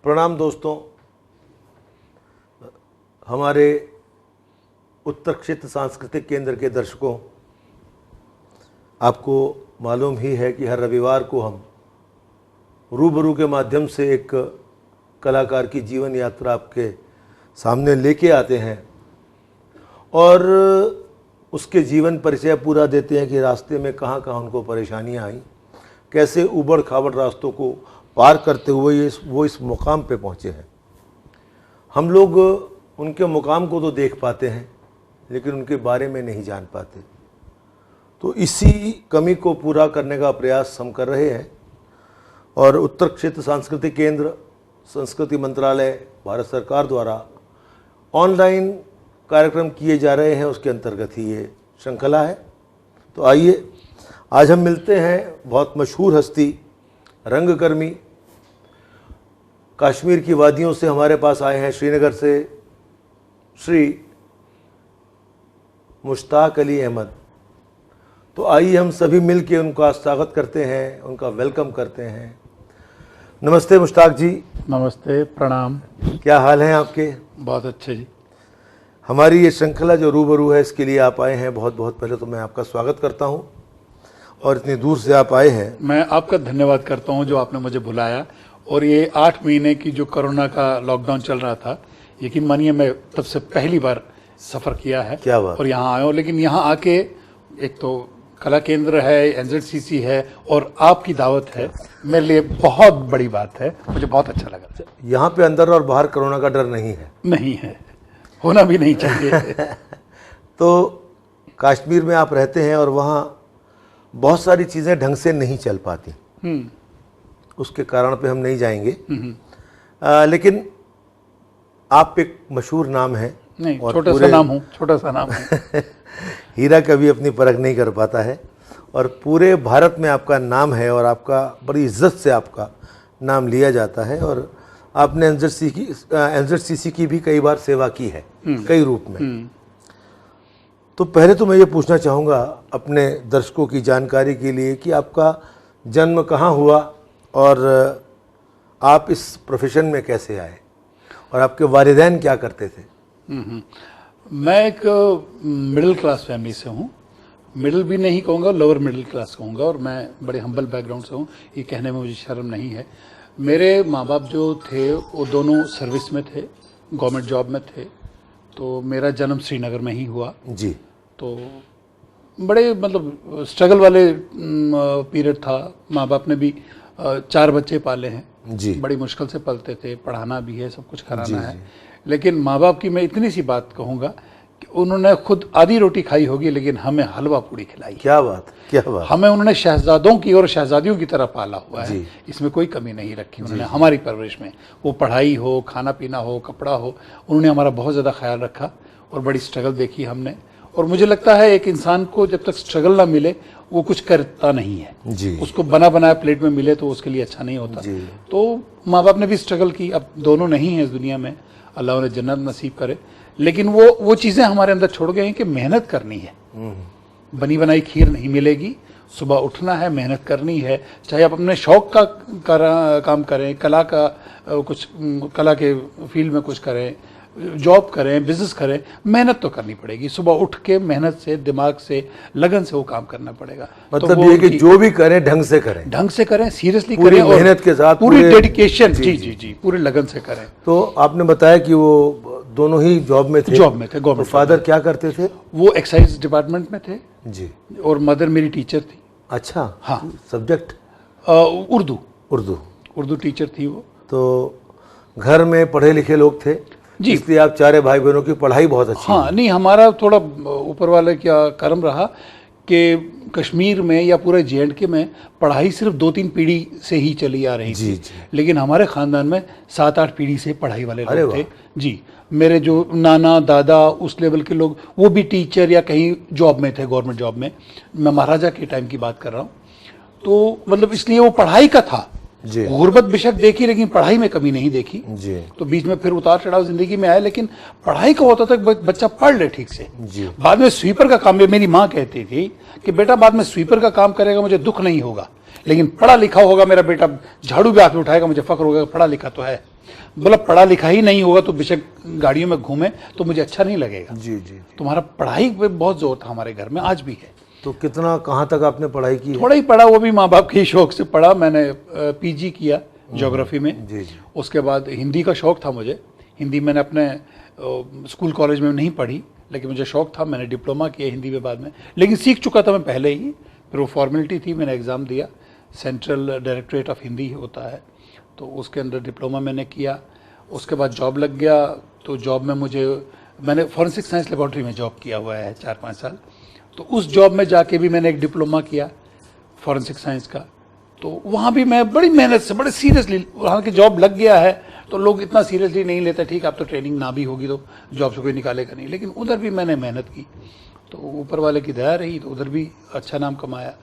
प्रणाम दोस्तों। हमारे उत्तर क्षेत्र सांस्कृतिक केंद्र के दर्शकों, आपको मालूम ही है कि हर रविवार को हम रूबरू के माध्यम से एक कलाकार की जीवन यात्रा आपके सामने लेके आते हैं और उसके जीवन परिचय पूरा देते हैं कि रास्ते में कहाँ कहाँ उनको परेशानियाँ आई, कैसे उबड़ खाबड़ रास्तों को पार करते हुए वो इस मुकाम पे पहुँचे हैं। हम लोग उनके मुकाम को तो देख पाते हैं लेकिन उनके बारे में नहीं जान पाते, तो इसी कमी को पूरा करने का प्रयास हम कर रहे हैं। और उत्तर क्षेत्र सांस्कृतिक केंद्र, संस्कृति मंत्रालय, भारत सरकार द्वारा ऑनलाइन कार्यक्रम किए जा रहे हैं, उसके अंतर्गत ही ये श्रृंखला है। तो आइए आज हम मिलते हैं बहुत मशहूर हस्ती, रंगकर्मी, कश्मीर की वादियों से हमारे पास आए हैं, श्रीनगर से श्री मुश्ताक अली अहमद। तो आइए हम सभी मिल के उनका स्वागत करते हैं, उनका वेलकम करते हैं। नमस्ते मुश्ताक जी। नमस्ते, प्रणाम। क्या हाल हैं आपके? बहुत अच्छे जी। हमारी ये श्रृंखला जो रूबरू है, इसके लिए आप आए हैं, बहुत बहुत पहले तो मैं आपका स्वागत करता हूँ। और इतनी दूर से आप आए हैं, मैं आपका धन्यवाद करता हूँ जो आपने मुझे बुलाया। और ये 8 महीने की जो कोरोना का लॉकडाउन चल रहा था, यकीन मानिए मैं तब से पहली बार सफ़र किया है। क्या बात। और यहाँ आया हूँ, लेकिन यहाँ आके एक तो कला केंद्र है, एनजेडसीसी है और आपकी दावत है, मेरे लिए बहुत बड़ी बात है। मुझे बहुत अच्छा लगा। यहाँ पे अंदर और बाहर कोरोना का डर नहीं है? नहीं है, होना भी नहीं चाहिए। तो कश्मीर में आप रहते हैं और वहाँ बहुत सारी चीज़ें ढंग से नहीं चल पाती, उसके कारण पे हम नहीं जाएंगे। लेकिन आप एक मशहूर नाम है। नहीं, छोटा सा नाम हूँ, छोटा सा नाम है। हीरा कभी अपनी परख नहीं कर पाता है और पूरे भारत में आपका नाम है और आपका बड़ी इज्जत से आपका नाम लिया जाता है। और आपने एनजेडसीसी की भी कई बार सेवा की है, कई रूप में। तो पहले तो मैं ये पूछना चाहूँगा अपने दर्शकों की जानकारी के लिए कि आपका जन्म कहाँ हुआ और आप इस प्रोफेशन में कैसे आए और आपके वालिदैन क्या करते थे? मैं एक मिडिल क्लास फैमिली से हूँ। मिडिल भी नहीं कहूँगा, लोअर मिडिल क्लास कहूँगा। और मैं बड़े हम्बल बैकग्राउंड से हूँ, ये कहने में मुझे शर्म नहीं है। मेरे माँ बाप जो थे वो दोनों सर्विस में थे, गवर्नमेंट जॉब में थे। तो मेरा जन्म श्रीनगर में ही हुआ जी। तो बड़े मतलब स्ट्रगल वाले पीरियड था। माँ बाप ने भी 4 बच्चे पाले हैं जी। बड़ी मुश्किल से पलते थे, पढ़ाना भी है, सब कुछ कराना है। लेकिन माँ बाप की मैं इतनी सी बात कहूँगा कि उन्होंने खुद आधी रोटी खाई होगी लेकिन हमें हलवा पूड़ी खिलाई। क्या बात, क्या बात। हमें उन्होंने शहजादों की और शहजादियों की तरह पाला हुआ है, इसमें कोई कमी नहीं रखी उन्होंने हमारी परवरिश में। वो पढ़ाई हो, खाना पीना हो, कपड़ा हो, उन्होंने हमारा बहुत ज़्यादा ख्याल रखा और बड़ी स्ट्रगल देखी हमने। और मुझे लगता है एक इंसान को जब तक स्ट्रगल ना मिले वो कुछ करता नहीं है जी। उसको बना बनाया प्लेट में मिले तो उसके लिए अच्छा नहीं होता जी। तो माँ बाप ने भी स्ट्रगल की, अब दोनों नहीं हैं इस दुनिया में, अल्लाह उन्हें जन्नत नसीब करे। लेकिन वो चीज़ें हमारे अंदर छोड़ गए हैं कि मेहनत करनी है। बनी बनाई खीर नहीं मिलेगी, सुबह उठना है, मेहनत करनी है। चाहे आप अपने शौक का काम करें, कला के फील्ड में कुछ करें, जॉब करें, बिजनेस करें, मेहनत तो करनी पड़ेगी। सुबह उठ के मेहनत से, दिमाग से, लगन से वो काम करना पड़ेगा। मतलब ये कि जो भी करें ढंग से करें, सीरियसली पूरी करें, मेहनत के साथ, पूरी डेडिकेशन, जी, पूरे लगन से करें। तो आपने बताया कि वो दोनों ही जॉब में थे। गवर्नमेंट। तो फादर क्या करते थे? वो एक्साइज डिपार्टमेंट में थे जी। और मदर मेरी टीचर थी। अच्छा, हाँ। सब्जेक्ट? उर्दू टीचर थी वो। तो घर में पढ़े लिखे लोग थे जी, इसलिए आप 4 भाई बहनों की पढ़ाई बहुत अच्छी। हाँ, नहीं, हमारा थोड़ा ऊपर वाले क्या कर्म रहा कि कश्मीर में या पूरे JNK में पढ़ाई सिर्फ 2-3 पीढ़ी से ही चली आ रही थी। लेकिन हमारे ख़ानदान में 7-8 पीढ़ी से पढ़ाई वाले लोग थे जी। मेरे जो नाना दादा उस लेवल के लोग, वो भी टीचर या कहीं जॉब में थे, गवर्नमेंट जॉब में। मैं महाराजा के टाइम की बात कर रहा हूँ। तो मतलब इसलिए वो पढ़ाई का था। गुर्बत बेशक देखी लेकिन पढ़ाई में कमी नहीं देखी जी। तो बीच में फिर उतार चढ़ाव जिंदगी में आए, लेकिन पढ़ाई का होता था बच्चा पढ़ ले ठीक से जी। बाद में स्वीपर का काम, मेरी माँ कहती थी कि बेटा बाद में स्वीपर का काम करेगा मुझे दुख नहीं होगा, लेकिन पढ़ा लिखा होगा मेरा बेटा, झाड़ू भी हाथ में उठाएगा, मुझे फख्र होगा पढ़ा लिखा तो है। बोला पढ़ा लिखा ही नहीं होगा तो बेशक गाड़ियों में घूमे तो मुझे अच्छा नहीं लगेगा। जी जी। तुम्हारा पढ़ाई पे बहुत जोर था हमारे घर में, आज भी है। तो कितना, कहाँ तक आपने पढ़ाई की है? थोड़ा ही पढ़ा, वो भी माँ बाप के शौक से पढ़ा। मैंने पीजी किया ज्योग्राफी में। जी जी। उसके बाद हिंदी का शौक था मुझे। हिंदी मैंने अपने स्कूल कॉलेज में नहीं पढ़ी, लेकिन मुझे शौक था, मैंने डिप्लोमा किया हिंदी में बाद में, लेकिन सीख चुका था मैं पहले ही। फिर वो फॉर्मेलिटी थी, मैंने एग्ज़ाम दिया, सेंट्रल डायरेक्टरेट ऑफ हिंदी होता है, तो उसके अंदर डिप्लोमा मैंने किया। उसके बाद जॉब लग गया, तो जॉब में मैंने फॉरेंसिक साइंस लेबॉर्ट्री में जॉब किया हुआ है 4-5 साल। तो उस जॉब में जाके भी मैंने एक डिप्लोमा किया फॉरेंसिक साइंस का। तो वहाँ भी मैं बड़ी मेहनत से, बड़े सीरियसली, वहाँ की जॉब लग गया है तो लोग इतना सीरियसली नहीं लेते, ठीक आप तो ट्रेनिंग ना भी होगी तो जॉब से कोई निकालेगा नहीं, लेकिन उधर भी मैंने मेहनत की, तो ऊपर वाले की दया रही, तो उधर भी अच्छा नाम कमाया।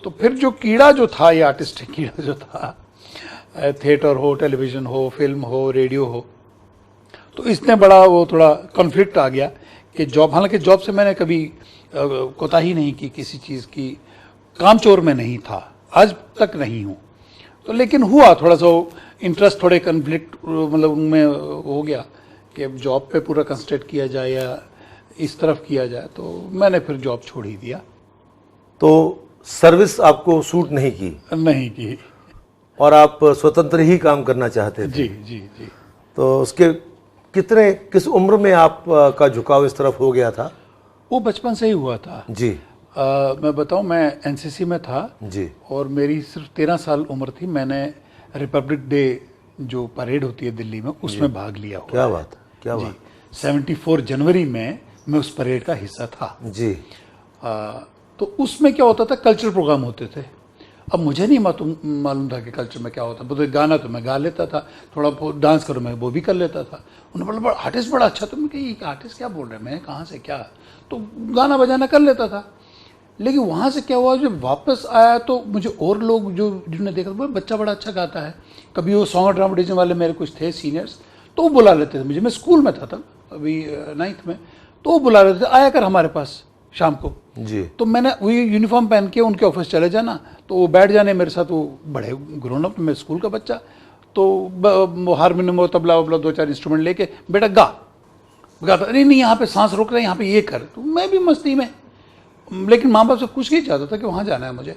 तो फिर जो कीड़ा जो था, ये आर्टिस्टिक कीड़ा जो था, थिएटर हो, टेलीविज़न हो, फिल्म हो, रेडियो हो, तो इसने बड़ा वो थोड़ा कॉन्फ्लिक्ट आ गया कि जॉब, हालांकि जॉब से मैंने कभी कोताही नहीं की किसी चीज़ की, कामचोर में नहीं था, आज तक नहीं हूँ। तो लेकिन हुआ थोड़ा सा इंटरेस्ट, थोड़े कन्फ्लिक्ट मतलब उनमें हो गया कि अब जॉब पे पूरा कंसंट्रेट किया जाए या इस तरफ किया जाए, तो मैंने फिर जॉब छोड़ ही दिया। तो सर्विस आपको सूट नहीं की? नहीं की। और आप स्वतंत्र ही काम करना चाहते थे? जी जी जी। तो उसके किस उम्र में आप का झुकाव इस तरफ हो गया था? वो बचपन से ही हुआ था जी। मैं बताऊं, मैं एनसीसी में था जी। और मेरी सिर्फ 13 साल उम्र थी। मैंने रिपब्लिक डे जो परेड होती है दिल्ली में, उसमें भाग लिया हुआ। क्या बात, क्या बात। 74 जनवरी में मैं उस परेड का हिस्सा था जी। तो उसमें क्या होता था, कल्चरल प्रोग्राम होते थे। अब मुझे नहीं मालूम था कि कल्चर में क्या होता है। तो गाना तो मैं गा लेता था, थोड़ा बहुत डांस करो मैं वो भी कर लेता था। उन्होंने बोला आर्टिस्ट बड़ा अच्छा, तो मैं कही आर्टिस्ट क्या बोल रहे हैं, मैं कहाँ से क्या, तो गाना बजाना कर लेता था। लेकिन वहाँ से क्या हुआ, जब वापस आया तो मुझे और लोग जिन्होंने देखा, बोले बच्चा बड़ा अच्छा गाता है। कभी वो सॉन्ग ड्रामेटिज्म वाले मेरे कुछ थे सीनियर्स, तो वो बुला लेते थे मुझे, मैं स्कूल में था तब, अभी 9th में, तो वो बुला लेते थे, आया कर हमारे पास शाम को। जी। तो मैंने वही यूनिफॉर्म पहन के उनके ऑफिस चले जाना, तो वो बैठ जाने मेरे साथ, वो बड़े ग्रोन अप, मैं स्कूल का बच्चा, तो हारमोनियम, तबला वबला 2-4 इंस्ट्रूमेंट लेके, बेटा गाता, नहीं यहाँ पे सांस रोक रहे हैं, यहाँ पे ये कर। तो मैं भी मस्ती में, लेकिन माँ बाप से कुछ नहीं चाहता था कि वहाँ जाना है मुझे।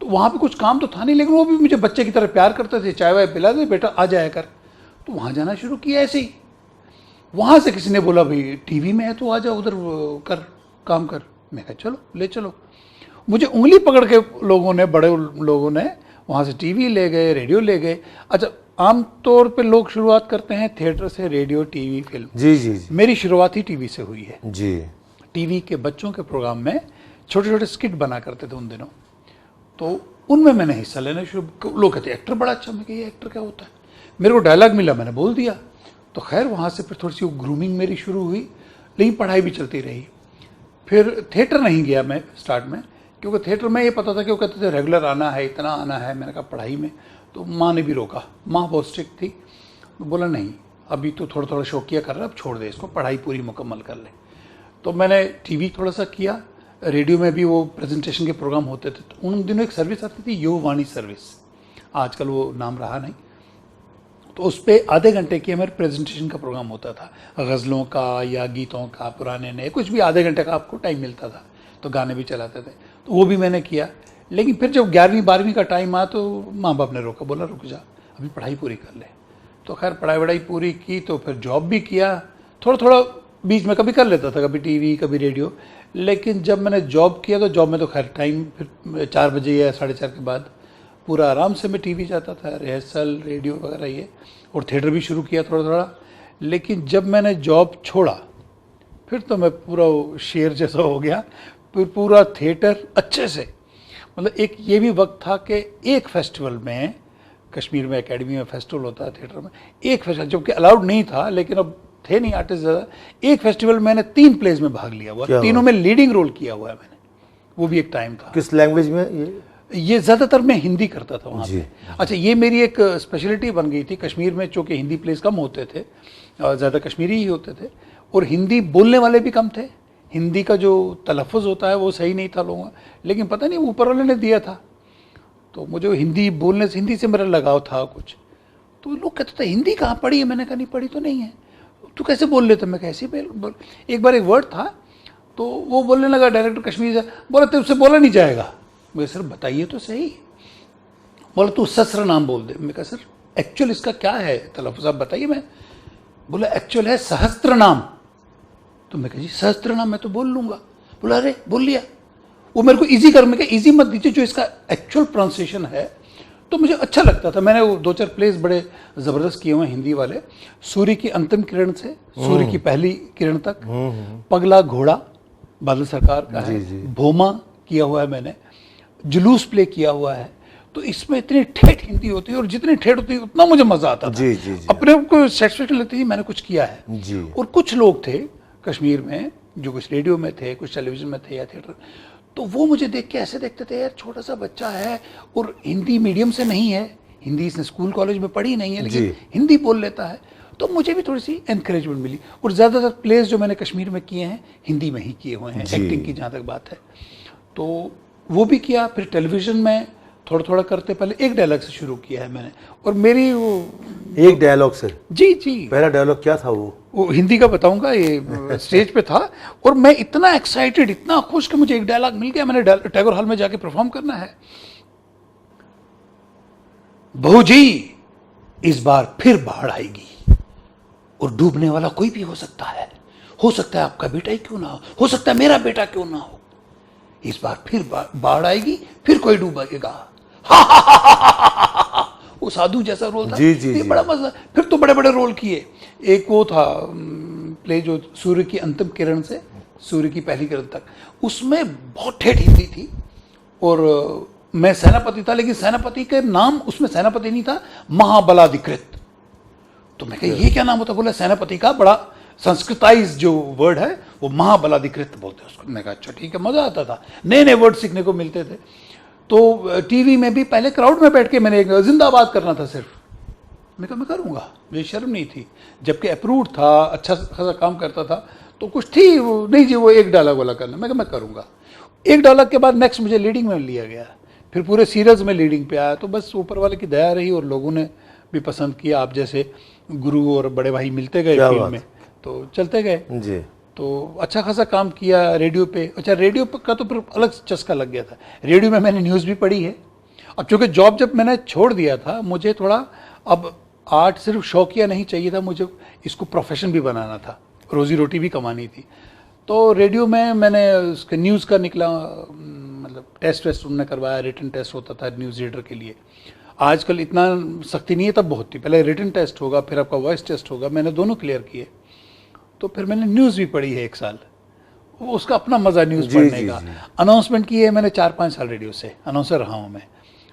तो वहाँ पे कुछ काम तो था नहीं, लेकिन वो भी मुझे बच्चे की तरह प्यार करते थे, चाय वाय पिला दे बेटा आ जाया कर। तो वहाँ जाना शुरू किया ऐसे ही। वहाँ से किसी ने बोला भाई टीवी में है तो आ जा, उधर कर, काम कर। मैं कहा चलो ले चलो। मुझे उंगली पकड़ के लोगों ने, बड़े लोगों ने वहाँ से टीवी ले गए, रेडियो ले गए। अच्छा, आमतौर पे लोग शुरुआत करते हैं थिएटर से, रेडियो, टीवी, फिल्म। जी जी जी। मेरी शुरुआत ही टीवी से हुई है। जी। टीवी के बच्चों के प्रोग्राम में छोटे छोटे स्किट बना करते थे उन दिनों, तो उनमें मैंने हिस्सा लेना शुरू। लोग कहते एक्टर बड़ा अच्छा, मैं ये एक्टर क्या होता है। मेरे को डायलॉग मिला, मैंने बोल दिया। तो खैर वहाँ से फिर थोड़ी सी ग्रूमिंग मेरी शुरू हुई, लेकिन पढ़ाई भी चलती रही। फिर थिएटर नहीं गया मैं स्टार्ट में, क्योंकि थिएटर में ये पता था कि वो कहते थे रेगुलर आना है, इतना आना है। मैंने कहा पढ़ाई में, तो माँ ने भी रोका, माँ बहुत स्ट्रिक्ट थी। बोला नहीं अभी तो थोड़ा थोड़ा शौकिया कर रहा है, अब छोड़ दे इसको, पढ़ाई पूरी मुकम्मल कर ले। तो मैंने टीवी थोड़ा सा किया, रेडियो में भी वो प्रेजेंटेशन के प्रोग्राम होते थे। तो उन दिनों एक सर्विस आती थी, युवावाणी सर्विस, आजकल वो नाम रहा नहीं। तो उस पर आधे घंटे की हमारे प्रेजेंटेशन का प्रोग्राम होता था, गज़लों का या गीतों का, पुराने नए, कुछ भी आधे घंटे का आपको टाइम मिलता था। तो गाने भी चलाते थे, तो वो भी मैंने किया। लेकिन फिर जब 11वीं 12वीं का टाइम आया तो माँ बाप ने रोका, बोला रुक जा अभी पढ़ाई पूरी कर ले। तो खैर पढ़ाई वढ़ाई पूरी की, तो फिर जॉब भी किया, थोड़ा थोड़ा बीच में कभी कर लेता था, कभी टीवी कभी रेडियो। लेकिन जब मैंने जॉब किया तो जॉब में तो खैर टाइम फिर 4 बजे या 4:30 के बाद पूरा आराम से मैं टीवी जाता था, रिहर्सल, रेडियो वगैरह ये, और थिएटर भी शुरू किया थोड़ा थोड़ा। लेकिन जब मैंने जॉब छोड़ा फिर तो मैं पूरा शेर जैसा हो गया, फिर पूरा थिएटर अच्छे से। मतलब एक ये भी वक्त था कि एक फेस्टिवल में, कश्मीर में एकेडमी में फेस्टिवल होता है थिएटर में, एक फेस्टिवल जबकि अलाउड नहीं था, लेकिन अब थे नहीं आर्टिस्ट ज़्यादा, एक फेस्टिवल मैंने 3 प्लेज में भाग लिया हुआ, तीनों में लीडिंग रोल किया हुआ है मैंने। वो भी एक टाइम था। किस लैंग्वेज में ये ज़्यादातर मैं हिंदी करता था वहाँ पे। अच्छा, ये मेरी एक स्पेशलिटी बन गई थी कश्मीर में, चूँकि हिंदी प्लेस कम होते थे, ज़्यादा कश्मीरी ही होते थे, और हिंदी बोलने वाले भी कम थे। हिंदी का जो तलफ़ुज़ होता है वो सही नहीं था लोगों का, लेकिन पता नहीं ऊपर वाले ने दिया था। तो मुझे हिंदी बोलने से, हिंदी से मेरा लगाव था कुछ। तो लोग कहते थे हिंदी कहाँ पढ़ी है, मैंने कहा नहीं पढ़ी तो नहीं है। तू कैसे बोल लेता, मैं कैसे बोल। एक बार एक वर्ड था तो वो बोलने लगा डायरेक्टर कश्मीर से, बोला तो उससे बोला नहीं जाएगा। मैं सर बताइए तो सही। बोला तू सहस्त्र नाम बोल दे। मैं कहा सर एक्चुअल इसका क्या है तलफ़्ज़ आप बताइए। मैं बोला एक्चुअल है सहस्त्र नाम। तो मैं कहा जी सहस्त्र नाम मैं तो बोल लूँगा। बोला अरे बोल लिया। वो मेरे को ईजी कर, मैं कहा ईजी मत दीजिए, जो इसका एक्चुअल प्रोनाउंसिएशन है। तो मुझे अच्छा लगता था। मैंने वो 2-4 प्लेस बड़े ज़बरदस्त किए हुए हिंदी वाले, सूर्य की अंतिम किरण से सूर्य की पहली किरण तक, पगला घोड़ा बादल सरकार का है, भोमा किया हुआ है मैंने, जुलूस प्ले किया हुआ है। तो इसमें इतनी ठेठ हिंदी होती है और जितनी ठेठ होती है उतना मुझे मज़ा आता था। अपने को सेटिस्फेक्शन लगती थी मैंने कुछ किया है। और कुछ लोग थे कश्मीर में जो कुछ रेडियो में थे, कुछ टेलीविज़न में थे या थिएटर, तो वो मुझे देख के ऐसे देखते थे यार छोटा सा बच्चा है और हिंदी मीडियम से नहीं है, हिंदी इसने स्कूल कॉलेज में पढ़ी नहीं है, लेकिन हिंदी बोल लेता है। तो मुझे भी थोड़ी सी एनकरेजमेंट मिली। और ज़्यादातर प्लेस जो मैंने कश्मीर में किए हैं हिंदी में ही किए हुए हैं, एक्टिंग की जहाँ तक बात है। तो वो भी किया। फिर टेलीविज़न में थोड़ा थोड़ा करते, पहले एक डायलॉग से शुरू किया है मैंने। और मेरी वो एक डायलॉग से, जी जी, पहला डायलॉग क्या था वो हिंदी का बताऊंगा। ये स्टेज पे था और मैं इतना एक्साइटेड, इतना खुश कि मुझे एक डायलॉग मिल गया। मैंने टैगोर हॉल में जाके परफॉर्म करना है। बहू जी इस बार फिर बाढ़ आएगी और डूबने वाला कोई भी हो सकता है आपका बेटा ही क्यों ना हो सकता है मेरा बेटा क्यों ना हो। इस बार फिर बाढ़ आएगी, फिर कोई डूबेगा। वो साधु जैसा रोल था। जी, बड़ा मजा। फिर तो बड़े बड़े रोल किए। एक वो था प्ले जो सूर्य की अंतिम किरण से सूर्य की पहली किरण तक, उसमें बहुत ठेठ हिंदी थी। और मैं सेनापति था, लेकिन सेनापति के नाम उसमें सेनापति नहीं था, महाबलाधिकृत। तो मैं कहा ये क्या नाम होता। बोला सेनापति का बड़ा संस्कृताइज जो वर्ड है वो महाबलाधिकृत बोलते हैं उसको। मैं कहा अच्छा ठीक है। मजा आता था, नए नए वर्ड सीखने को मिलते थे। तो टीवी में भी पहले क्राउड में बैठ के मैंने एक जिंदाबाद करना था सिर्फ। मैं कहा मैं करूँगा, मुझे शर्म नहीं थी। जबकि अप्रूव्ड था, अच्छा खासा काम करता था, तो कुछ थी वो नहीं जी वो एक डायलॉग वाला करना। मैं कहा मैं करूँगा। एक डायलॉग के बाद नेक्स्ट मुझे लीडिंग में लिया गया, फिर पूरे सीरीज में लीडिंग पे आया। तो बस ऊपर वाले की दया रही और लोगों ने भी पसंद किया। आप जैसे गुरु और बड़े भाई मिलते गए फिल्म में, तो चलते गए जी। तो अच्छा खासा काम किया रेडियो पे। अच्छा रेडियो का तो फिर अलग चस्का लग गया था। रेडियो में मैंने न्यूज़ भी पढ़ी है। अब चूँकि जॉब जब मैंने छोड़ दिया था, मुझे थोड़ा अब आर्ट सिर्फ शौकिया नहीं चाहिए था, मुझे इसको प्रोफेशन भी बनाना था, रोज़ी रोटी भी कमानी थी। तो रेडियो में मैंने उसके न्यूज़ का निकला, मतलब टेस्ट वेस्ट उन्होंने करवाया, रिटन टेस्ट होता था न्यूज़ रीडर के लिए। आजकल इतना सख्ती नहीं है, तब बहुत थी। पहले रिटन टेस्ट होगा, फिर आपका वॉइस टेस्ट होगा। मैंने दोनों क्लियर किए। तो फिर मैंने न्यूज़ भी पढ़ी है 1 साल। वो उसका अपना मज़ा न्यूज़ पढ़ने का। अनाउंसमेंट की है मैंने 4-5 साल रेडियो से, अनाउंसर रहा हूँ मैं।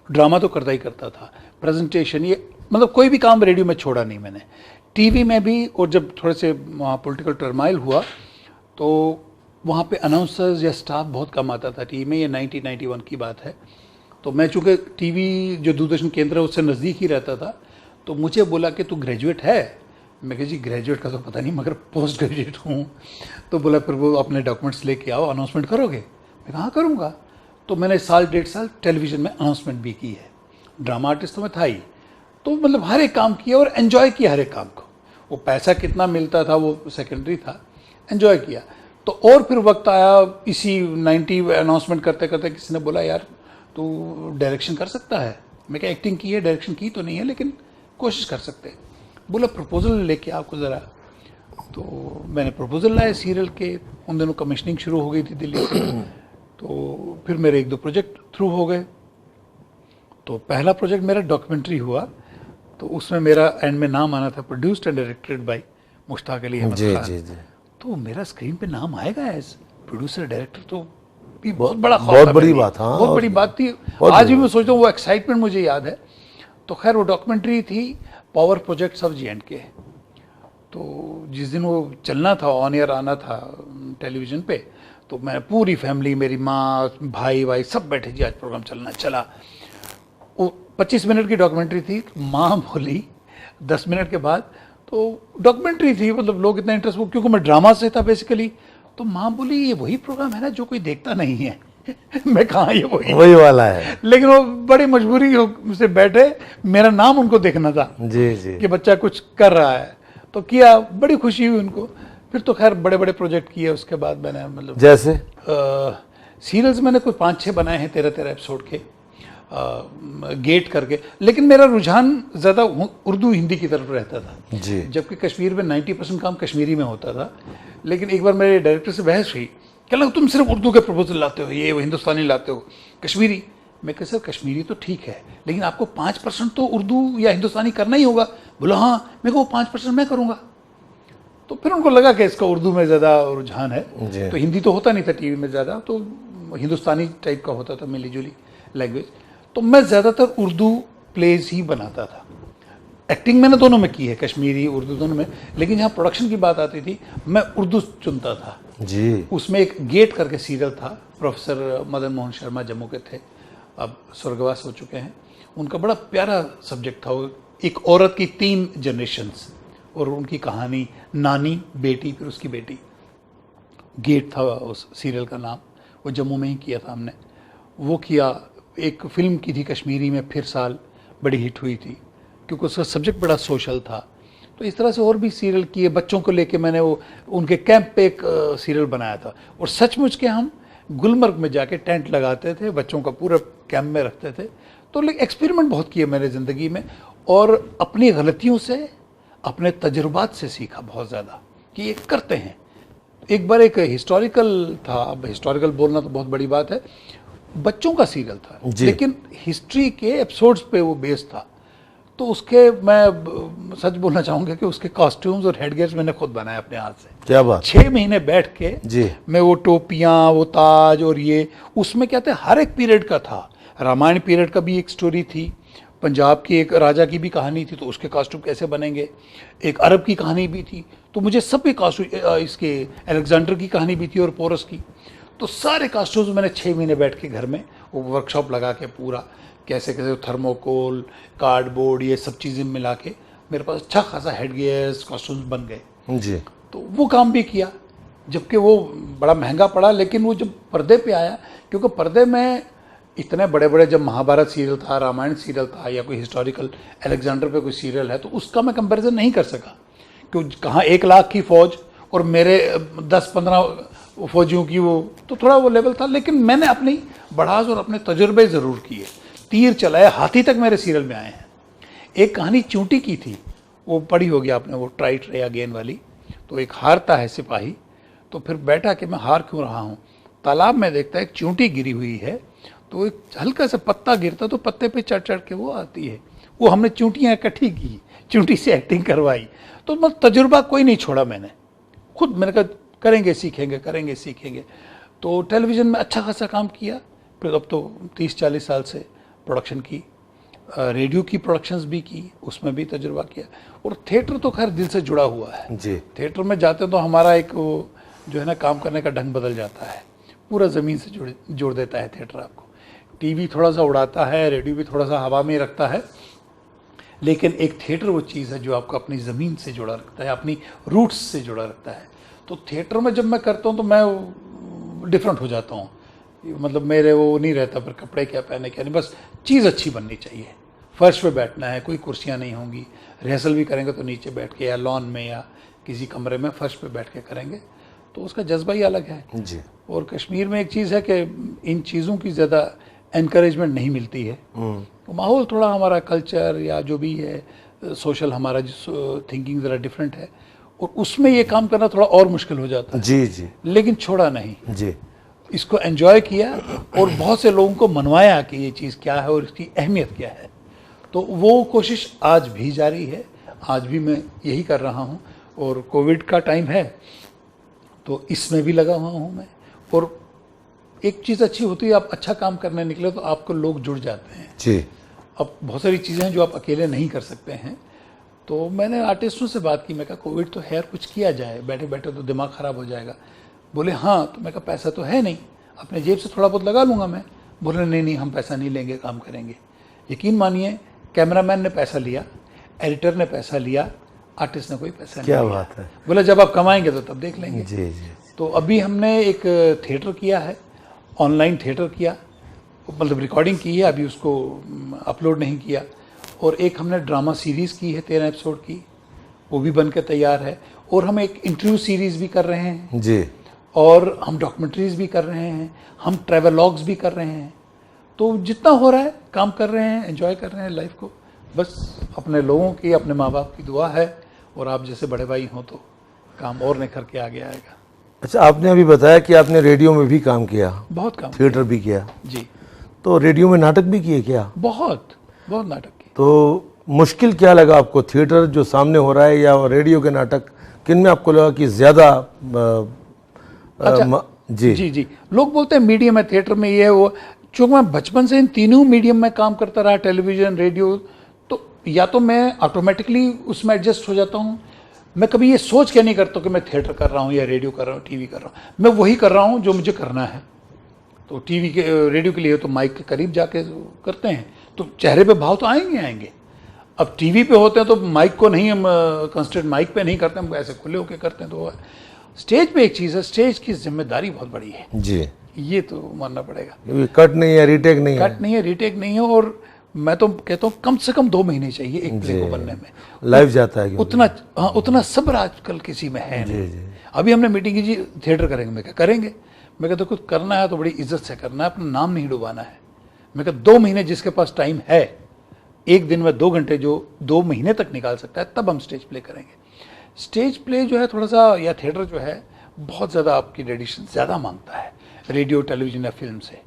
ड्रामा तो करता ही करता था, प्रेजेंटेशन, ये मतलब कोई भी काम रेडियो में छोड़ा नहीं मैंने। टीवी में भी। और जब थोड़े से वहाँ पॉलिटिकल टर्माइल हुआ तो वहाँ पे अनाउंसर्स या स्टाफ बहुत कम आता था टीवी में। ये 1991 की बात है। तो मैं चूँकि टीवी जो दूरदर्शन केंद्र है उससे नज़दीक ही रहता था, तो मुझे बोला कि तू ग्रेजुएट है। मैं कहा जी ग्रेजुएट का तो पता नहीं, मगर पोस्ट ग्रेजुएट हूँ। तो बोला फिर वो अपने डॉक्यूमेंट्स लेके आओ, अनाउंसमेंट करोगे। मैं कहा हाँ करूँगा। तो मैंने 1-1.5 साल टेलीविज़न में अनाउंसमेंट भी की है। ड्रामा आर्टिस्ट तो मैं था ही। तो मतलब हर एक काम किया और एन्जॉय किया हर एक काम को। वो पैसा कितना मिलता था वो सेकेंडरी था, एन्जॉय किया। तो और फिर वक्त आया, इसी 90 अनाउंसमेंट करते करते किसी ने बोला यार तू डायरेक्शन कर सकता है। मैं क्या एक्टिंग की है, डायरेक्शन की तो नहीं है, लेकिन कोशिश कर सकते हैं। बोला प्रपोजल लेके आपको ज़रा। तो मैंने प्रपोजल लाया सीरियल के। उन दिनों कमिश्निंग शुरू हो गई थी दिल्ली से। तो फिर मेरे 1-2 प्रोजेक्ट थ्रू हो गए। तो पहला प्रोजेक्ट मेरा डॉक्यूमेंट्री हुआ, तो उसमें मेरा एंड में नाम आना था, produced and directed by Mushtaq Ali Ahmed Khan. तो मेरा स्क्रीन पे नाम आएगा एज प्रोड्यूसर डायरेक्टर, तो भी बहुत बड़ा ख्वाब, बहुत बड़ी बात। हाँ, बहुत बड़ी बात थी। आज भी मैं सोचता हूँ वो एक्साइटमेंट मुझे याद है। तो खैर वो डॉक्यूमेंट्री थी पावर प्रोजेक्ट्स ऑफ J&K। तो जिस दिन वो चलना था, ऑन एयर आना था टेलीविज़न पे, तो मैं पूरी फैमिली, मेरी माँ, भाई सब बैठे जी आज प्रोग्राम चला। वो 25 मिनट की डॉक्यूमेंट्री थी। तो माँ बोली 10 मिनट के बाद, तो डॉक्यूमेंट्री थी, मतलब लोग इतना इंटरेस्ट, क्योंकि मैं ड्रामा से था बेसिकली। तो माँ बोली ये वही प्रोग्राम है ना जो कोई देखता नहीं है। मैं कहाँ ये वही वाला है। लेकिन वो बड़ी मजबूरी से बैठे, मेरा नाम उनको देखना था जी जी। कि बच्चा कुछ कर रहा है, तो किया, बड़ी खुशी हुई उनको। फिर तो खैर बड़े बड़े प्रोजेक्ट किए उसके बाद मैंने, मतलब जैसे सीरियल्स मैंने कोई 5-6 बनाए हैं 13-13 एपिसोड के, गेट करके। लेकिन मेरा रुझान ज़्यादा उर्दू हिंदी की तरफ रहता था जी। जबकि कश्मीर में 90% काम कश्मीरी में होता था। लेकिन एक बार मेरे डायरेक्टर से बहस हुई, क्या लगा तुम सिर्फ उर्दू के प्रपोजल लाते हो, ये वो हिंदुस्तानी लाते हो, कश्मीरी। मैं कहा सर कश्मीरी तो ठीक है, लेकिन आपको 5% तो उर्दू या हिंदुस्तानी करना ही होगा। बोला हाँ। मैं को 5% मैं करूँगा। तो फिर उनको लगा कि इसका उर्दू में ज़्यादा रुझान है, तो हिंदी तो होता नहीं था टीवी में ज़्यादा, तो हिंदुस्तानी टाइप का होता था, मिली जुली लैंग्वेज। तो मैं ज़्यादातर उर्दू प्लेज ही बनाता था। एक्टिंग मैंने दोनों में की है, कश्मीरी उर्दू दोनों में, लेकिन जहाँ प्रोडक्शन की बात आती थी मैं उर्दू चुनता था जी। उसमें एक गेट करके सीरियल था, प्रोफेसर मदन मोहन शर्मा जम्मू के थे, अब स्वर्गवास हो चुके हैं। उनका बड़ा प्यारा सब्जेक्ट था वो, एक औरत की 3 जनरेशन्स और उनकी कहानी, नानी, बेटी, फिर उसकी बेटी। गेट था उस सीरियल का नाम, वो जम्मू में ही किया था हमने। वो किया, एक फिल्म की थी कश्मीरी में, फिर साल, बड़ी हिट हुई थी क्योंकि उसका सब्जेक्ट बड़ा सोशल था। तो इस तरह से और भी सीरियल किए, बच्चों को लेके मैंने वो उनके कैंप पे एक सीरियल बनाया था। और सचमुच के हम गुलमर्ग में जाके टेंट लगाते थे, बच्चों का पूरा कैंप में रखते थे। तो एक्सपेरिमेंट बहुत किए मैंने ज़िंदगी में, और अपनी गलतियों से, अपने तजुर्बात से सीखा बहुत ज़्यादा कि ये करते हैं। एक बार एक हिस्टोरिकल था, अब हिस्टोरिकल बोलना तो बहुत बड़ी बात है, बच्चों का सीरियल था लेकिन हिस्ट्री के एपिसोड्स पे वो बेस्ड था। तो उसके, मैं सच बोलना चाहूँगा कि उसके कॉस्ट्यूम्स और हेडगियर्स मैंने खुद बनाए अपने हाथ से। क्या बात। 6 महीने बैठ के जी। मैं वो टोपियाँ, वो ताज, और ये उसमें क्या था, हर एक पीरियड का था। रामायण पीरियड का भी एक स्टोरी थी, पंजाब की एक राजा की भी कहानी थी, तो उसके कॉस्ट्यूम कैसे बनेंगे, एक अरब की कहानी भी थी, तो मुझे सब के कॉस्ट्यूम, इसके अलेक्जेंडर की कहानी भी थी और पोरस की, तो सारे कॉस्ट्यूम्स मैंने 6 महीने बैठ के घर में वो वर्कशॉप लगा के पूरा कैसे कैसे थर्मोकोल, कार्डबोर्ड, ये सब चीज़ें मिला के मेरे पास अच्छा खासा हेड गियर्स, कॉस्ट्यूम्स बन गए जी। तो वो काम भी किया, जबकि वो बड़ा महंगा पड़ा। लेकिन वो जब पर्दे पे आया, क्योंकि पर्दे में इतने बड़े बड़े, जब महाभारत सीरियल था, रामायण सीरियल था, या कोई हिस्टोरिकल अलेक्जेंडर पे कोई सीरियल है, तो उसका मैं कंपैरिजन नहीं कर सका, क्योंकि कहाँ 1 लाख की फौज और मेरे 10-15 फौजियों की, वो तो थोड़ा वो लेवल था। लेकिन मैंने अपनी बढ़ास और अपने तजुर्बे ज़रूर किए, तीर चलाए, हाथी तक मेरे सीरियल में आए हैं। एक कहानी चूंटी की थी, वो पढ़ी होगी आपने, वो ट्राइट रे अगेन वाली। तो एक हारता है सिपाही, तो फिर बैठा कि मैं हार क्यों रहा हूँ, तालाब में देखता है एक चूंटी गिरी हुई है, तो एक हल्का सा पत्ता गिरता, तो पत्ते पे चढ़ चढ़ के वो आती है। वो हमने चूंटियाँ इकट्ठी की, चूंटी से एक्टिंग करवाई। तो मतलब तजुर्बा कोई नहीं छोड़ा मैंने, खुद मैंने कहा करेंगे सीखेंगे, करेंगे सीखेंगे। तो टेलीविज़न में अच्छा खासा काम किया, फिर अब तो 30-40 साल से प्रोडक्शन की, रेडियो की प्रोडक्शंस भी की, उसमें भी तजुर्बा किया। और थिएटर तो खैर दिल से जुड़ा हुआ है जी। थिएटर में जाते तो हमारा एक वो जो है ना, काम करने का ढंग बदल जाता है, पूरा ज़मीन से जोड़ देता है थिएटर आपको। टीवी थोड़ा सा उड़ाता है, रेडियो भी थोड़ा सा हवा में रखता है, लेकिन एक थिएटर वो चीज़ है जो आपको अपनी ज़मीन से जुड़ा रखता है, अपनी रूट्स से जुड़ा रखता है। तो थिएटर में जब मैं करता हूँ तो मैं डिफरेंट हो जाता हूँ, मतलब मेरे वो नहीं रहता फिर कपड़े क्या पहने क्या नहीं, बस चीज़ अच्छी बननी चाहिए। फर्श पे बैठना है, कोई कुर्सियाँ नहीं होंगी, रिहर्सल भी करेंगे तो नीचे बैठ के या लॉन में या किसी कमरे में फर्श पे बैठ के करेंगे, तो उसका जज्बा ही अलग है जी। और कश्मीर में एक चीज़ है कि इन चीज़ों की ज़्यादा एनकरेजमेंट नहीं मिलती है। तो माहौल थोड़ा, हमारा कल्चर या जो भी है सोशल, हमारा जो थिंकिंग ज़रा डिफरेंट है, और उसमें ये काम करना थोड़ा और मुश्किल हो जाता है। जी जी। लेकिन छोड़ा नहीं जी। इसको, एंजॉय किया और बहुत से लोगों को मनवाया कि ये चीज़ क्या है और इसकी अहमियत क्या है। तो वो कोशिश आज भी जारी है, आज भी मैं यही कर रहा हूँ। और कोविड का टाइम है तो इसमें भी लगा हुआ हूँ मैं। और एक चीज़ अच्छी होती है, आप अच्छा काम करने निकले तो आपको लोग जुड़ जाते हैं जी। अब बहुत सारी चीज़ें हैं जो आप अकेले नहीं कर सकते हैं। तो मैंने आर्टिस्टों से बात की, मैं कहा कोविड तो है, कुछ किया जाए, बैठे बैठे तो दिमाग ख़राब हो जाएगा। बोले हाँ, तो मैं कहा पैसा तो है नहीं, अपने जेब से थोड़ा बहुत लगा लूँगा मैं। बोले नहीं नहीं, हम पैसा नहीं लेंगे, काम करेंगे। यकीन मानिए, कैमरामैन ने पैसा लिया, एडिटर ने पैसा लिया, आर्टिस्ट ने कोई पैसा नहीं लिया। क्या बात है। बोला जब आप कमाएंगे तो तब देख लेंगे। जी जी। तो अभी हमने एक थिएटर किया है ऑनलाइन थिएटर किया, मतलब रिकॉर्डिंग की है, अभी उसको अपलोड नहीं किया। और एक हमने ड्रामा सीरीज़ की है 13 एपिसोड की, वो भी बन के तैयार है। और हम एक इंटरव्यू सीरीज़ भी कर रहे हैं जी, और हम डॉक्यूमेंट्रीज़ भी कर रहे हैं, हम ट्रैवलॉग्स भी कर रहे हैं। तो जितना हो रहा है काम कर रहे हैं, एंजॉय कर रहे हैं लाइफ को। बस अपने लोगों की, अपने माँ बाप की दुआ है और आप जैसे बड़े भाई हों तो काम और निखर के आगे आएगा। अच्छा, आपने अभी बताया कि आपने रेडियो में भी काम किया, बहुत काम थिएटर भी किया, जी, तो रेडियो में नाटक भी किए क्या? बहुत बहुत नाटक किए। तो मुश्किल क्या लगा आपको, थिएटर जो सामने हो रहा है या रेडियो के नाटक, किन में आपको लगा कि ज़्यादा अच्छा, जी जी, लोग बोलते हैं मीडियम है, थिएटर में ये है वो। चूँकि मैं बचपन से इन तीनों मीडियम में काम करता रहा, टेलीविज़न, रेडियो, तो या तो मैं ऑटोमेटिकली उसमें एडजस्ट हो जाता हूँ। मैं कभी ये सोच के नहीं करता कि मैं थिएटर कर रहा हूँ या रेडियो कर रहा हूँ, टीवी कर रहा हूँ। मैं वही कर रहा हूँ जो मुझे करना है। तो टीवी के, रेडियो के लिए तो माइक के करीब जाके करते हैं, तो चेहरे पे भाव तो आएंगे। अब टीवी पे होते हैं तो माइक को नहीं, हम कंस्टेंट माइक पे नहीं करते, हम ऐसे खुले होके करते हैं। तो स्टेज पे एक चीज़ है, स्टेज की जिम्मेदारी बहुत बड़ी है जी, ये तो मानना पड़ेगा। कट नहीं है, रीटेक नहीं है, कट नहीं है, रीटेक नहीं है। और मैं तो कहता हूँ कम से कम 2 महीने चाहिए एक प्ले को बनने में। लाइव जाता है क्योंकि। उतना, हाँ, उतना सब्र आजकल किसी में है नहीं। अभी हमने मीटिंग की, जी थिएटर करेंगे, मैं कहा करेंगे। मैं कहता कुछ करना है तो बड़ी इज्जत से करना है, अपना नाम नहीं डुबाना है। मैं कहा 2 महीने जिसके पास टाइम है, एक दिन में 2 घंटे जो 2 महीने तक निकाल सकता है, तब हम स्टेज प्ले करेंगे। स्टेज प्ले जो है थोड़ा सा, या थिएटर जो है बहुत ज़्यादा आपकी डेडिकेशन ज़्यादा मांगता है रेडियो, टेलीविज़न या फिल्म से,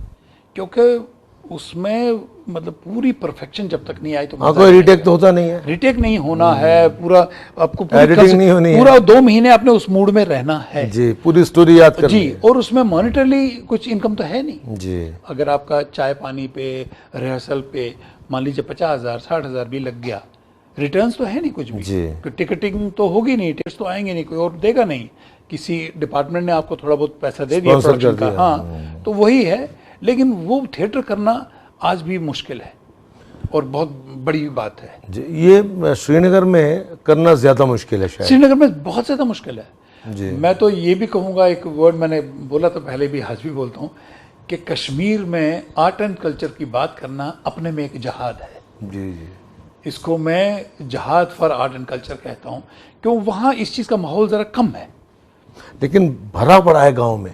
क्योंकि उसमें मतलब पूरी परफेक्शन जब तक नहीं आई तो हाँ, कोई रीटेक तो होता नहीं है, रीटेक नहीं होना है, पूरा आपको एडिटिंग नहीं होनी है, पूरा 2 महीने आपने उस मूड में रहना है जी, पूरी स्टोरी याद करनी जी। और उसमें मॉनिटरली कुछ इनकम तो है नहीं जी। अगर आपका चाय पानी पे, रिहर्सल पे मान लीजिए 50,000 60,000 भी लग गया, रिटर्न्स तो है नहीं कुछ भी। जी। टिकटिंग तो होगी नहीं, टिकट्स तो आएंगे नहीं, कोई और देगा नहीं, किसी डिपार्टमेंट ने आपको थोड़ा बहुत पैसा दे दिया प्रोडक्शन का, हाँ, तो वही है। लेकिन वो थिएटर करना आज भी मुश्किल है और बहुत बड़ी बात है जी। ये श्रीनगर में करना ज़्यादा मुश्किल है शायद। श्रीनगर में बहुत ज़्यादा मुश्किल है जी। मैं तो ये भी कहूँगा, एक वर्ड मैंने बोला तो पहले भी, आज भी बोलता हूँ कि कश्मीर में आर्ट एंड कल्चर की बात करना अपने में एक जहाद है। जी जी। इसको मैं जहाद फॉर आर्ट एंड कल्चर कहता हूँ, क्यों वहाँ इस चीज़ का माहौल ज़रा कम है, लेकिन भरा पड़ा है गांव में,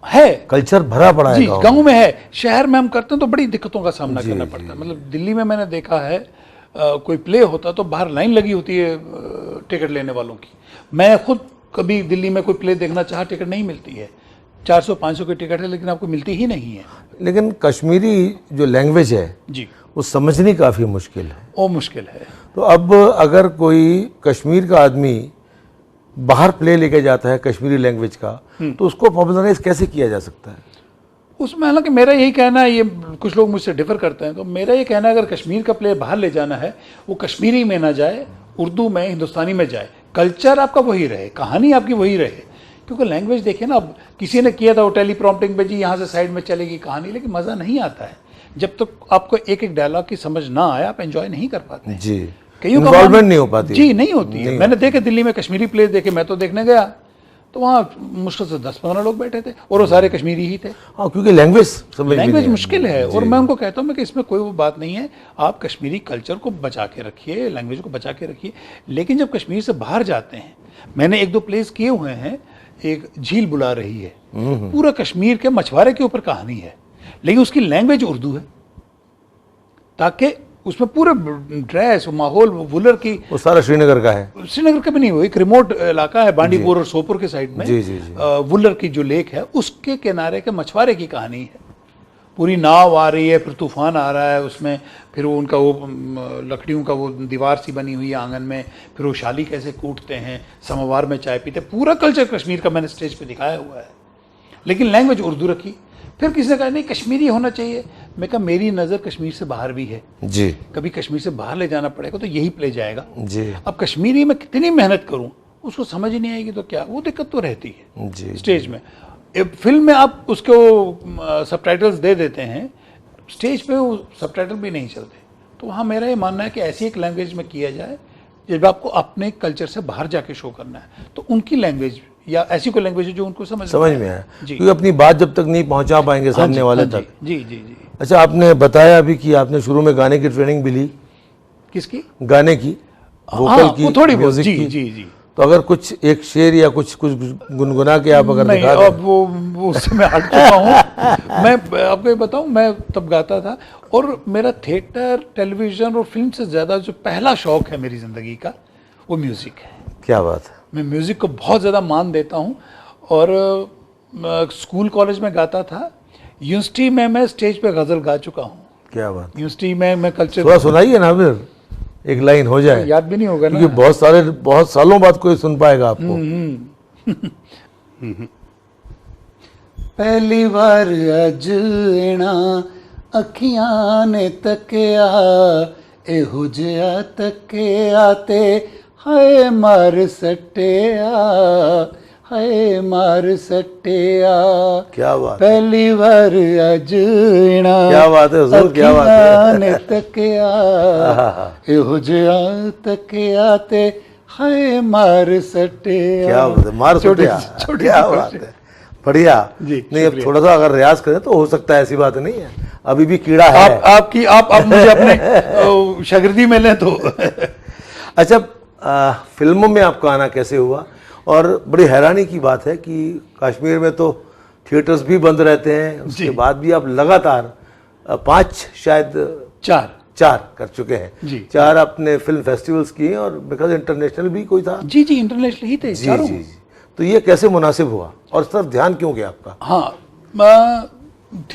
है कल्चर भरा पड़ा है जी, गांव गाँव में है। शहर में हम करते हैं तो बड़ी दिक्कतों का सामना करना पड़ता है। मतलब दिल्ली में मैंने देखा है, कोई प्ले होता तो बाहर लाइन लगी होती है टिकट लेने वालों की। मैं खुद कभी दिल्ली में कोई प्ले देखना चाहा, टिकट नहीं मिलती है, 400-500 की टिकट है लेकिन आपको मिलती ही नहीं है। लेकिन कश्मीरी जो लैंग्वेज है जी, वो समझनी काफ़ी मुश्किल है। वो मुश्किल है। तो अब अगर कोई कश्मीर का आदमी बाहर प्ले लेके जाता है कश्मीरी लैंग्वेज का, तो उसको पॉपुलराइज कैसे किया जा सकता है? उसमें हालांकि मेरा यही कहना है, ये कुछ लोग मुझसे डिफर करते हैं, तो मेरा ये कहना है अगर कश्मीर का प्ले बाहर ले जाना है, वो कश्मीरी में ना जाए, उर्दू में, हिंदुस्तानी में जाए, कल्चर आपका वही रहे, कहानी आपकी वही रहे। क्योंकि लैंग्वेज देखिए ना, अब किसी ने किया था वो टेली प्रॉम्प्टिंग पे, जी यहाँ से साइड में चलेगी कहानी, लेकिन मज़ा नहीं आता है जब तक आपको एक एक डायलॉग की समझ ना आए, आप एंजॉय नहीं कर पाते जी, कईयों का इन्वॉल्वमेंट नहीं हो पाती जी, नहीं होती है। मैंने देखे दिल्ली में कश्मीरी प्ले देखे, मैं तो देखने गया तो वहाँ मुश्किल से 10-15 लोग बैठे थे और वो सारे कश्मीरी ही थे। हाँ, क्योंकि लैंग्वेज समझ में लैंग्वेज नहीं मुश्किल है। और मैं उनको कहता हूँ कि इसमें कोई वो बात नहीं है, आप कश्मीरी कल्चर को बचा के रखिए, लैंग्वेज को बचा के रखिए। लेकिन जब कश्मीर से बाहर जाते हैं, मैंने 1-2 प्लेस किए हुए हैं, एक झील बुला रही है, पूरा कश्मीर के मछुआरे के ऊपर कहानी है, लेकिन उसकी लैंग्वेज उर्दू है, ताकि उसमें पूरे ड्रेस, माहौल, वुलर की, वो सारा श्रीनगर का है। श्रीनगर का भी नहीं, वो एक रिमोट इलाका है बांडीपुर और सोपुर के साइड में। जी जी जी। वुलर की जो लेक है उसके किनारे के मछुआरे की कहानी है। पूरी नाव आ रही है, फिर तूफान आ रहा है उसमें, फिर वो उनका वो लकड़ियों का वो दीवार सी बनी हुई है आंगन में, फिर वो शाली कैसे कूटते हैं, समोवार में चाय पीते, पूरा कल्चर कश्मीर का मैंने स्टेज पे दिखाया हुआ है। लेकिन लैंग्वेज उर्दू रखी। फिर किसी ने कहा नहीं कश्मीरी होना चाहिए। मैं कहा मेरी नज़र कश्मीर से बाहर भी है जी, कभी कश्मीर से बाहर ले जाना पड़ेगा तो यही प्ले जाएगा जी अब कश्मीरी में कितनी मेहनत करूं, उसको समझ ही नहीं आएगी तो क्या, वो दिक्कत तो रहती है जी। स्टेज में। फिल्म में आप उसको सबटाइटल्स दे देते हैं, स्टेज पे वो सबटाइटल भी नहीं चलते। तो वहाँ मेरा ये मानना है कि ऐसी एक लैंग्वेज में किया जाए, जब आपको अपने कल्चर से बाहर जाके शो करना है तो उनकी लैंग्वेज या ऐसी कोई लैंग्वेज है जो उनको समझ समझ में आया, जी। क्योंकि अपनी बात जब तक नहीं पहुंचा पाएंगे हाँ सामने जी, वाले हाँ जी, तक। जी जी जी। अच्छा, आपने बताया अभी कि आपने शुरू में गाने की ट्रेनिंग भी ली, किसकी? गाने की, वोकल हाँ, की, वो थोड़ी बहुत, म्यूजिक जी की। जी जी। तो अगर कुछ एक शेर या कुछ कुछ गुनगुना के आप अगर नहीं, दिखा दें। अब वो उससे मैं हट चुका हूँ। मैं आपको ये बताऊँ, मैं तब गाता था, और मेरा थिएटर, टेलीविजन और फिल्म से ज़्यादा जो पहला शौक है मेरी ज़िंदगी का, वो म्यूज़िक है। क्या बात है। मैं म्यूज़िक को बहुत ज़्यादा मान देता हूँ, और स्कूल कॉलेज में गाता था। यूनिवर्सिटी में मैं स्टेज पे गज़ल गा चुका हूँ। क्या बात। यूनिवर्सिटी में मैं कल्चर, थोड़ा सुनाइए ना, फिर एक लाइन हो जाए, याद भी नहीं होगा ना, क्योंकि बहुत सालों बाद कोई सुन पाएगा आपको। पहली बार अज इना अखियां ने तकिया, एहो जिहा तकिया ते हाय मार सटिया, हाय मार सटिया। क्या बात है। पहली बार अज इना क्या बात है हुजूर, क्या बात है। अखियां ने तकिया, एहो जिहा तकिया ते हाय मार सटिया। क्या बात है, मार सटिया, क्या बात है, बढ़िया। जी, नहीं, अब थोड़ा सा अगर रियाज करें तो हो सकता है, ऐसी बात नहीं है, अभी भी कीड़ा है। आप मुझे अपने शागिर्दी में लें तो। अच्छा, फिल्मों में आपका आना कैसे हुआ? और बड़ी हैरानी की बात है कि कश्मीर में तो थिएटर्स भी बंद रहते हैं, उसके बाद भी आप लगातार 5 शायद 4 कर चुके हैं जी। 4 आपने फिल्म फेस्टिवल्स किए, और बिकॉज इंटरनेशनल भी कोई था। जी जी, इंटरनेशनल ही थे जी चारों। जी जी। तो ये कैसे मुनासिब हुआ, और इस तरफ ध्यान क्यों गया आपका? हाँ,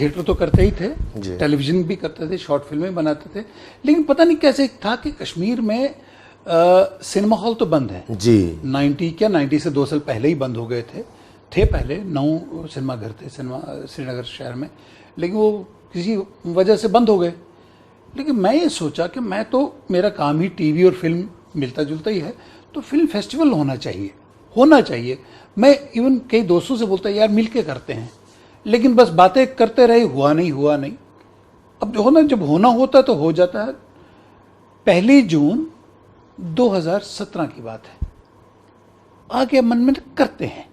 थिएटर तो करते ही थे, जी। टेलीविजन भी करते थे, शॉर्ट फिल्में बनाते थे, लेकिन पता नहीं कैसे था कि कश्मीर में सिनेमा हॉल तो बंद है। जी। 90 से 2 साल पहले ही बंद हो गए थे पहले 9 सिनेमा घर थे श्रीनगर शहर में, लेकिन वो किसी वजह से बंद हो गए। लेकिन मैं ये सोचा कि मैं तो, मेरा काम ही टीवी और फिल्म मिलता जुलता ही है, तो फिल्म फेस्टिवल होना चाहिए। मैं इवन कई दोस्तों से बोलता यार मिल के करते हैं, लेकिन बस बातें करते रहे, हुआ नहीं। अब जब होना होता तो हो जाता है। 1 जून 2017 की बात है, आगे मन में करते हैं।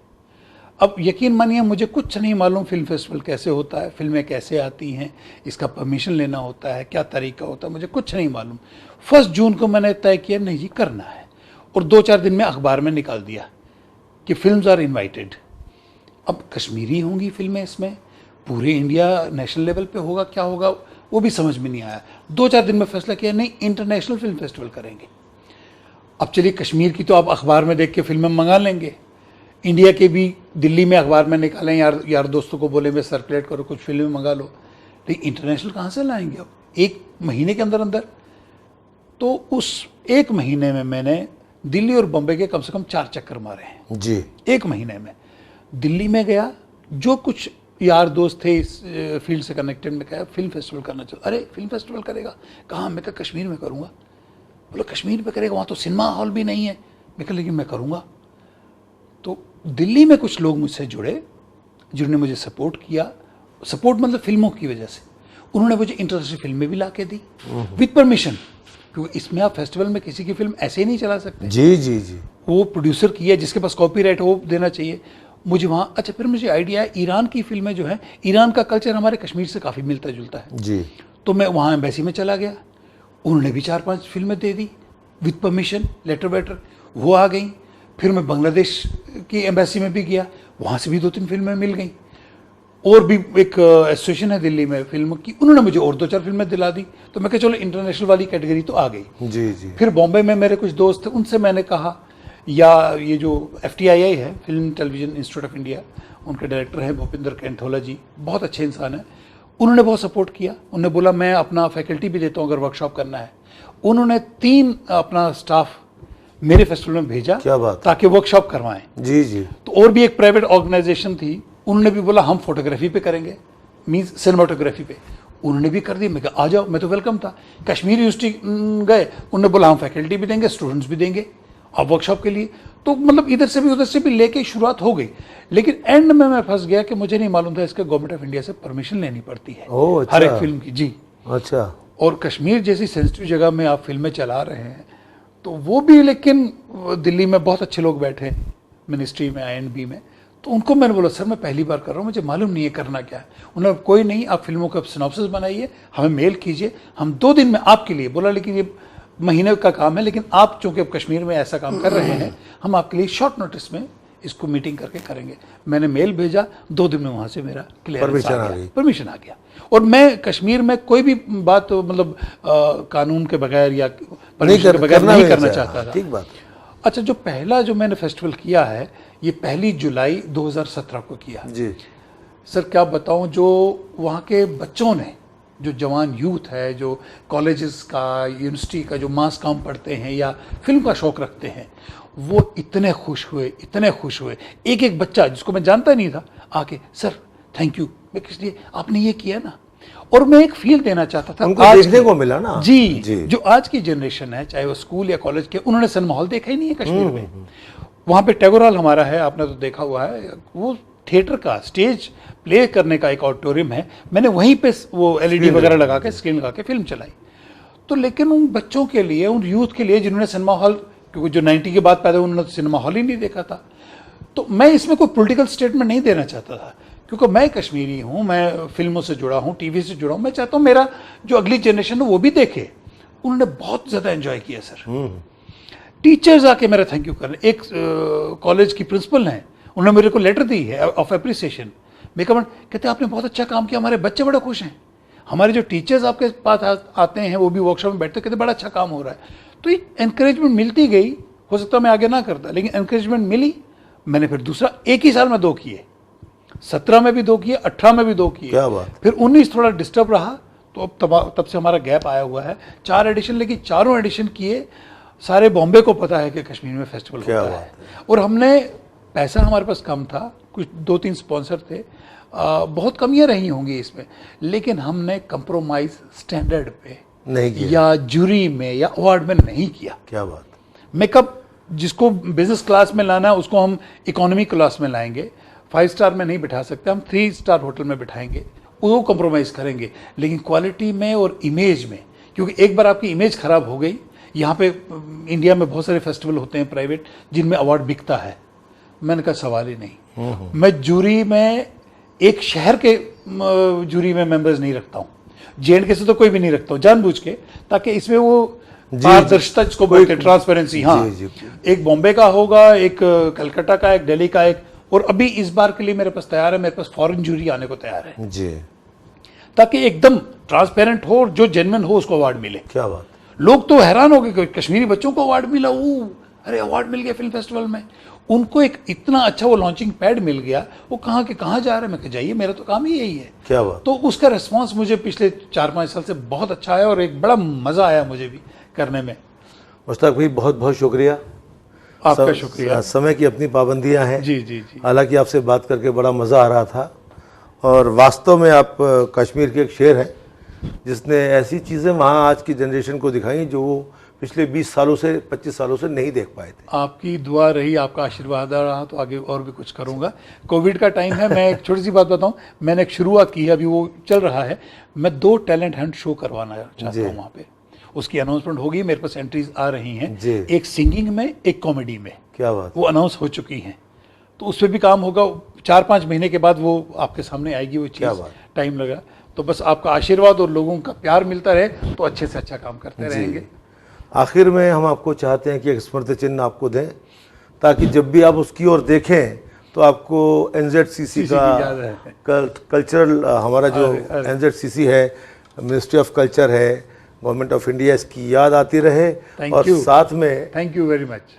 अब यकीन मानिए, मुझे कुछ नहीं मालूम फिल्म फेस्टिवल कैसे होता है, फिल्में कैसे आती हैं, इसका परमिशन लेना होता है, क्या तरीका होता है, मुझे कुछ नहीं मालूम। 1 जून को मैंने तय किया नहीं जी करना है, और 2-4 दिन में अखबार में निकाल दिया कि फिल्म्स आर इनवाइटेड। अब कश्मीरी होंगी फिल्में, इसमें पूरे इंडिया नेशनल लेवल पे होगा, क्या होगा वो भी समझ में नहीं आया। 2-4 दिन में फैसला किया नहीं, इंटरनेशनल फिल्म फेस्टिवल करेंगे। अब चलिए, कश्मीर की तो आप अखबार में देख के फिल्में मंगा लेंगे, इंडिया के भी दिल्ली में अखबार में निकालें, यार दोस्तों को बोले मैं सर्कुलेट करो, कुछ फिल्में मंगा लो, लेकिन इंटरनेशनल कहाँ से लाएंगे अब 1 महीने के अंदर? तो उस 1 महीने में मैंने दिल्ली और बॉम्बे के कम से कम 4 चक्कर मारे हैं जी। 1 महीने में। दिल्ली में गया, जो कुछ यार दोस्त थे इस फील्ड से कनेक्टेड, में कहा फिल्म फेस्टिवल करना चाहिए। अरे फिल्म फेस्टिवल करेगा? कहाँ? मैं कहा कश्मीर में करूँगा। बोला कश्मीर में करेगा, वहाँ तो सिनेमा हॉल भी नहीं है। मैं कहा लेकिन मैं करूँगा। तो दिल्ली में कुछ लोग मुझसे जुड़े जिन्होंने मुझे सपोर्ट किया, सपोर्ट मतलब फिल्मों की वजह से। उन्होंने मुझे इंटरनेशनल फिल्में भी ला के दी विद परमिशन, क्योंकि इसमें आप फेस्टिवल में किसी की फिल्म ऐसे ही नहीं चला सकते। जी जी जी। वो प्रोड्यूसर की है, जिसके पास कॉपीराइट वो देना चाहिए मुझे वहाँ। अच्छा, फिर मुझे आइडिया है, ईरान की फिल्में जो हैं, ईरान का कल्चर हमारे कश्मीर से काफ़ी मिलता जुलता है जी। तो मैं वहाँ एम्बेसी में चला गया, उन्होंने भी 4-5 फिल्में दे दी विद परमिशन, लेटर वेटर, वो आ गई। फिर मैं बांग्लादेश की एम्बेसी में भी गया, वहाँ से भी 2-3 फिल्में मिल गई। और भी एक एसोसिएशन है दिल्ली में फिल्म की, उन्होंने मुझे और 2-4 फिल्में दिला दी। तो मैं कहा चलो इंटरनेशनल वाली कैटेगरी तो आ गई। जी जी। फिर बॉम्बे में मेरे कुछ दोस्त थे, उनसे मैंने कहा, या ये जो FTII है, film television institute of India, उनके डायरेक्टर हैं भूपिंदर कैंथोला जी, बहुत अच्छे इंसान हैं। उन्होंने बहुत सपोर्ट किया, उन्होंने बोला मैं अपना फैकल्टी भी देता हूँ अगर वर्कशॉप करना है। उन्होंने 3 अपना स्टाफ मेरे फेस्टिवल में भेजा, क्या बात, ताकि वर्कशॉप करवाएं। जी जी। तो और भी एक प्राइवेट ऑर्गेनाइजेशन थी, उन्होंने भी बोला हम फोटोग्राफी पे करेंगे, मीन्स सिनेमाटोग्राफी पे, उन्होंने भी कर दी। मैं कहा आ जाओ, मैं तो वेलकम था। कश्मीर यूनिवर्सिटी गए, उन्होंने बोला हम फैकल्टी भी देंगे, स्टूडेंट्स भी देंगे आप वर्कशॉप के लिए। तो मतलब इधर से भी उधर से भी लेके शुरुआत हो गई। लेकिन एंड में मैं फंस गया कि मुझे नहीं मालूम था इसके गवर्नमेंट ऑफ इंडिया से परमिशन लेनी पड़ती है अच्छा। हर एक फिल्म की। जी अच्छा। और कश्मीर जैसी सेंसिटिव जगह में आप फिल्में चला रहे हैं, तो वो भी, लेकिन दिल्ली में बहुत अच्छे लोग बैठे, मिनिस्ट्री में INB में। तो उनको मैंने बोला सर मैं पहली बार कर रहा हूँ, मुझे मालूम नहीं है करना क्या है। उन्होंने कोई नहीं, आप फिल्मों का सिनॉप्सिस बनाइए, हमें मेल कीजिए, हम 2 दिन में आपके लिए, बोला लेकिन ये महीने का काम है, लेकिन आप चूंकि अब कश्मीर में ऐसा काम कर रहे हैं, हम आपके लिए शॉर्ट नोटिस में इसको मीटिंग करके करेंगे। मैंने मेल भेजा, 2 दिन में वहाँ से मेरा क्लियरेंस आ गया, परमिशन आ गया। और मैं कश्मीर में कोई भी बात मतलब कानून के बगैर या परमिशन के बगैर नहीं करना चाहता था। ठीक बात। अच्छा, जो पहला जो मैंने फेस्टिवल किया है ये 1 जुलाई 2017 को किया जी सर। क्या बताऊं, जो वहाँ के बच्चों ने, जो जवान यूथ है, जो कॉलेजेस का, यूनिवर्सिटी का जो मास काम पढ़ते हैं या फिल्म का शौक रखते हैं, वो इतने खुश हुए, इतने खुश हुए। एक एक बच्चा जिसको मैं जानता नहीं था आके सर थैंक यू, मैं किस लिए आपने ये किया ना। और मैं एक फील देना चाहता था, उनको देखने को मिला ना। जी, जो आज की जनरेशन है, चाहे वो स्कूल या कॉलेज के, उन्होंने सिनेमा हॉल देखा ही नहीं है कश्मीर में। वहाँ पे टैगोर हॉल हमारा है, आपने तो देखा हुआ है, वो थिएटर का स्टेज प्ले करने का एक ऑडिटोरियम है। मैंने वहीं पे वो LED वगैरह लगा के, स्क्रीन लगा के फिल्म चलाई। तो लेकिन उन बच्चों के लिए, उन यूथ के लिए जिन्होंने सिनेमा हॉल, क्योंकि जो 90 के बाद पैदा, उन्होंने सिनेमा हॉल ही नहीं देखा था। तो मैं इसमें कोई पॉलिटिकल स्टेटमेंट नहीं देना चाहता था, क्योंकि मैं कश्मीरी हूँ, मैं फिल्मों से जुड़ा हूँ, टीवी से जुड़ा हूँ। मैं चाहता हूँ मेरा जो अगली जनरेशन है वो भी देखे। उन्होंने बहुत ज़्यादा एंजॉय किया सर। टीचर्स आके मेरा थैंक यू कर रहे। एक कॉलेज की प्रिंसिपल हैं, उन्होंने मेरे को लेटर दी है ऑफ एप्रिसिएशन। मैं कहते आपने बहुत अच्छा काम किया, हमारे बच्चे बड़े खुश हैं, हमारे जो टीचर्स आपके पास आते हैं वो भी वर्कशॉप में बैठते, कहते बड़ा अच्छा काम हो रहा है। तो ये एनकरेजमेंट मिलती गई। हो सकता है मैं आगे ना करता, लेकिन एनकरेजमेंट मिली। मैंने फिर दूसरा एक ही साल में 2 किए, 17 में भी 2 किए, 18 में भी 2 किए। क्या बात। फिर 19 थोड़ा डिस्टर्ब रहा, तो अब तब से हमारा गैप आया हुआ है। 4 एडिशन, लेकिन चारों एडिशन किए। सारे बॉम्बे को पता है कि कश्मीर में फेस्टिवल होता है। और हमने, पैसा हमारे पास कम था, कुछ 2-3 स्पॉन्सर थे, बहुत कमियां रही होंगी इसमें, लेकिन हमने कंप्रोमाइज स्टैंडर्ड पे नहीं किया, या जूरी में या अवार्ड में नहीं किया। क्या बात। मैं कब जिसको बिजनेस क्लास में लाना है उसको हम इकोनॉमी क्लास में लाएंगे, 5 स्टार में नहीं बिठा सकते, हम 3 स्टार होटल में बिठाएंगे, वो कंप्रोमाइज़ करेंगे। लेकिन क्वालिटी में और इमेज में, क्योंकि एक बार आपकी इमेज खराब हो गई। यहाँ पे इंडिया में बहुत सारे फेस्टिवल होते हैं प्राइवेट जिनमें अवार्ड बिकता है। मैंने कहा सवाल ही नहीं। मैं जूरी में एक शहर के जूरी में मेंबर्स नहीं रखता हूँ, JNK से तो कोई भी नहीं रखता हूँ जानबूझ के, ताकि इसमें वो पारदर्शिता जिसको बोलते हैं, ट्रांसपेरेंसी। हाँ, एक बॉम्बे का होगा, एक कलकत्ता का, एक दिल्ली का, एक, और अभी इस बार के लिए मेरे पास तैयार है, मेरे पास फॉरेन जूरी आने को तैयार है जी, ताकि एकदम ट्रांसपेरेंट हो और जो जेन्युइन हो उसको अवार्ड मिले। क्या बात। लोग तो हैरान हो गए कि कश्मीरी बच्चों को अवार्ड मिला, अरे अवार्ड मिल गया फिल्म फेस्टिवल में। उनको एक इतना अच्छा वो लॉन्चिंग पैड मिल गया, वो कहाँ के कहाँ जा रहे हैं। मैं कहा जाइए, मेरा तो काम ही यही है। क्या बात। तो उसका रिस्पांस मुझे पिछले 4-5 साल से बहुत अच्छा आया और एक बड़ा मज़ा आया मुझे भी करने में। मुश्ताक भाई बहुत बहुत शुक्रिया। आपका शुक्रिया। समय की अपनी पाबंदियां हैं। जी जी जी। हालांकि आपसे बात करके बड़ा मज़ा आ रहा था, और वास्तव में आप कश्मीर के एक शेर हैं जिसने ऐसी चीज़ें वहाँ आज की जनरेशन को दिखाई जो वो पिछले 20 सालों से 25 सालों से नहीं देख पाए थे। आपकी दुआ रही, आपका आशीर्वाद रहा, तो आगे और भी कुछ करूँगा। कोविड का टाइम है, मैं एक छोटी सी बात बताऊँ, मैंने एक शुरुआत की है, अभी वो चल रहा है। मैं 2 टैलेंट हंट शो करवाना चाहता हूँ वहाँ पे। उसकी अनाउंसमेंट होगी, मेरे पास एंट्रीज आ रही हैं, एक सिंगिंग में, एक कॉमेडी में। क्या बात। वो अनाउंस हो चुकी हैं, तो उस पर भी काम होगा। 4-5 महीने के बाद वो आपके सामने आएगी वो चीज़। टाइम लगा, तो बस आपका आशीर्वाद और लोगों का प्यार मिलता रहे तो अच्छे से अच्छा काम करते रहेंगे। आखिर में हम आपको चाहते हैं कि एक स्मृति चिन्ह आपको दें, ताकि जब भी आप उसकी ओर देखें तो आपको NZCC का कल्चरल, हमारा जो NZCC है, मिनिस्ट्री ऑफ कल्चर है, गवर्नमेंट ऑफ इंडिया, इसकी याद आती रहे। और साथ में थैंक यू वेरी मच।